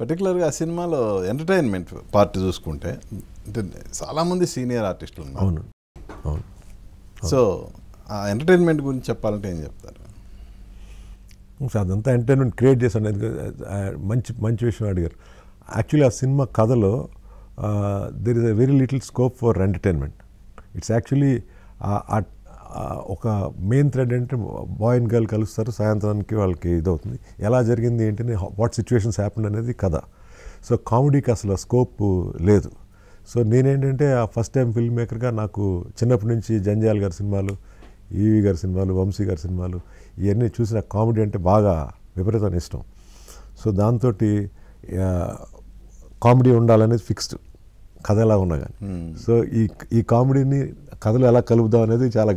పర్టికులర్గా ఆ సినిమాలో ఎంటర్టైన్మెంట్ పార్ట్ చూసుకుంటే అంటే చాలామంది సీనియర్ ఆర్టిస్టులు ఉన్నారు. అవును అవును. సో ఆ ఎంటర్టైన్మెంట్ గురించి చెప్పాలంటే ఏం చెప్తారు? అదంతా ఎంటర్టైన్మెంట్ క్రియేట్ చేశాను. మంచి మంచి విషయం అడిగారు. యాక్చువల్లీ ఆ సినిమా కథలో there is a very little scope for entertainment. It's actually ఒక మెయిన్ థ్రెడ్ అంటే బాయ్ అండ్ గర్ల్ కలుస్తారు, సాయంత్రానికి వాళ్ళకి ఇదవుతుంది, ఎలా జరిగింది ఏంటని, వాట్ సిచ్యువేషన్స్ హ్యాపెండ్ అనేది కథ. సో కామెడీకి అసలు స్కోప్ లేదు. సో నేనేంటంటే ఆ ఫస్ట్ టైం ఫిల్మ్ మేకర్గా నాకు చిన్నప్పటి నుంచి జంజాల్ గారి సినిమాలు, ఈవి గారి సినిమాలు, వంశీ గారి సినిమాలు ఇవన్నీ చూసిన కామెడీ అంటే బాగా విపరీతమైన ఇష్టం. సో దాంతో కామెడీ ఉండాలనేది ఫిక్స్డ్, కథ ఎలా ఉన్నా కానీ. సో ఈ కామెడీని కథలు ఎలా కలుపుదాం అనేది చాలా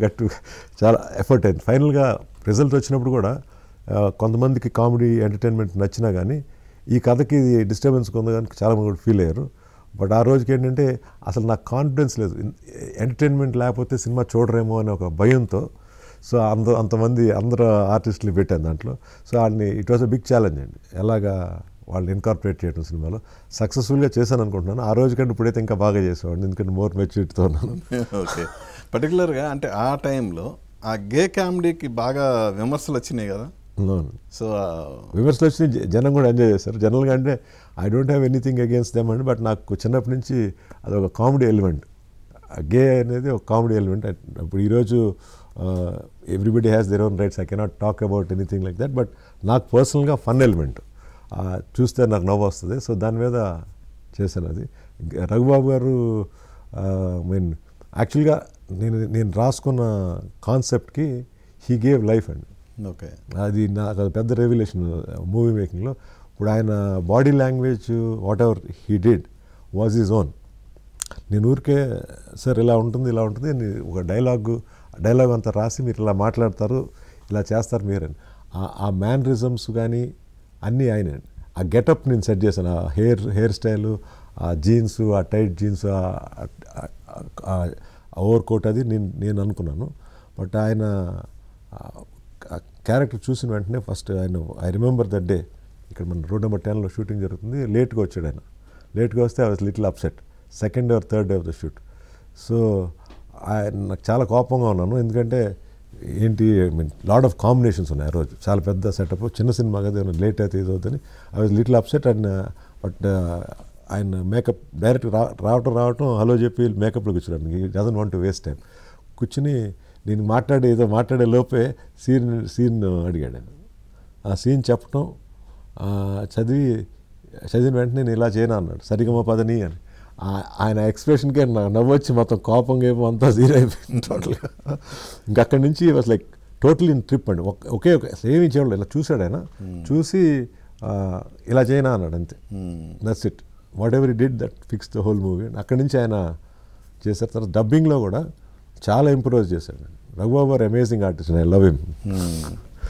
చాలా ఎఫర్ట్ అయింది. ఫైనల్గా రిజల్ట్ వచ్చినప్పుడు కూడా కొంతమందికి కామెడీ ఎంటర్టైన్మెంట్ నచ్చినా కానీ ఈ కథకి డిస్టర్బెన్స్ ఉంది కానీ చాలామంది కూడా ఫీల్ అయ్యారు. బట్ ఆ రోజుకి ఏంటంటే అసలు నాకు కాన్ఫిడెన్స్ లేదు, ఎంటర్టైన్మెంట్ లేకపోతే సినిమా చూడరేమో అనే ఒక భయంతో. సో అంతమంది అందరూ ఆర్టిస్టులు పెట్టాను దాంట్లో. సో వాడిని it was a big challenge అండి, ఎలాగా వాళ్ళు ఇన్కార్పొరేట్ చేయడం సినిమాలో. సక్సెస్ఫుల్గా చేశాను అనుకుంటున్నాను. ఆ రోజు కంటే ఇప్పుడైతే ఇంకా బాగా చేసేవాడిని, ఎందుకంటే మోర్ మెచ్యూరిటీతో ఉన్నాను. ఓకే. పర్టికులర్గా అంటే ఆ టైంలో ఆ గే కామెడీకి బాగా విమర్శలు వచ్చినాయి కదా. సో విమర్శలు వచ్చి జనం కూడా ఎంజాయ్ చేశారు. జనరల్గా అంటే I don't have anything against them అండి, బట్ నాకు చిన్నప్పటి నుంచి అదొక కామెడీ ఎలిమెంట్. గే అనేది ఒక కామెడీ ఎలిమెంట్. ఇప్పుడు ఈరోజు everybody has their own rights, I cannot talk about anything like that, but నాకు పర్సనల్గా ఫన్ ఎలిమెంట్ చూస్తే నాకు నవ్వు వస్తుంది. సో దాని మీద చేశాను అది. రఘుబాబు గారు మీన్ యాక్చువల్గా నేను రాసుకున్న కాన్సెప్ట్కి హీ గేవ్ లైఫ్ అండి. ఓకే. అది నాకు అది పెద్ద రెవల్యూషన్ మూవీ మేకింగ్లో. ఇప్పుడు ఆయన body language what ever he did was his own. నేను ఊరికే సార్ ఇలా ఉంటుంది ఇలా ఉంటుంది అని ఒక డైలాగ్ అంతా రాసి మీరు ఇలా మాట్లాడతారు, ఇలా చేస్తారు మీరని, ఆ మ్యానరిజమ్స్ కానీ అన్నీ ఆయన. ఆ గెటప్ నేను సెట్ చేశాను, ఆ హెయిర్ స్టైలు, ఆ జీన్స్, ఆ టైట్ జీన్స్, ఓవర్ కోట్, అది నేను అనుకున్నాను. బట్ ఆయన క్యారెక్టర్ చూసిన వెంటనే first I remember that day, ఇక్కడ మన రోడ్ నెంబర్ 10లో షూటింగ్ జరుగుతుంది. లేట్గా వచ్చాడు ఆయన. లేట్గా వస్తే I was little upset. Second or third day of the shoot. So నాకు చాలా కోపంగా ఉన్నాను, ఎందుకంటే ఏంటి లాట్ ఆఫ్ కాంబినేషన్స్ ఉన్నాయి ఆ రోజు, చాలా పెద్ద సెటప్, చిన్న సినిమా కదా, లేట్ అయితే ఇది అవుతుంది. I was little upset. And but ఆయన మేకప్ డైరెక్ట్ రావటం హలో చెప్పి మేకప్లో కూర్చున్నాను. ఈ doesn't want to waste time. కూర్చుని నేను మాట్లాడే లోపే సీన్ అడిగాడు ఆయన. ఆ సీన్ చెప్పటం చదివిన వెంటనే నేను ఇలా చేయను అన్నాడు, సరిగమ పదని అని. ఆయన ఎక్స్ప్రెషన్కే నవ్వొచ్చి మొత్తం కోపంగా ఏమో అంతా జీరో అయిపోయింది టోటల్గా. ఇంకా అక్కడి నుంచి was like total in trip అండి. ఒకే సేమ్ చేయడం ఇలా చూశాడు ఆయన, చూసి ఇలా చేయనా అన్నాడు, అంతే. That's it. వాట్ ఎవర్ ఈ did that fix the whole movie. అక్కడి నుంచి ఆయన చేశారు. తర్వాత డబ్బింగ్లో కూడా చాలా ఇంప్రూవ్ చేశాడు. రఘుబాబు గారు amazing artist, I love him.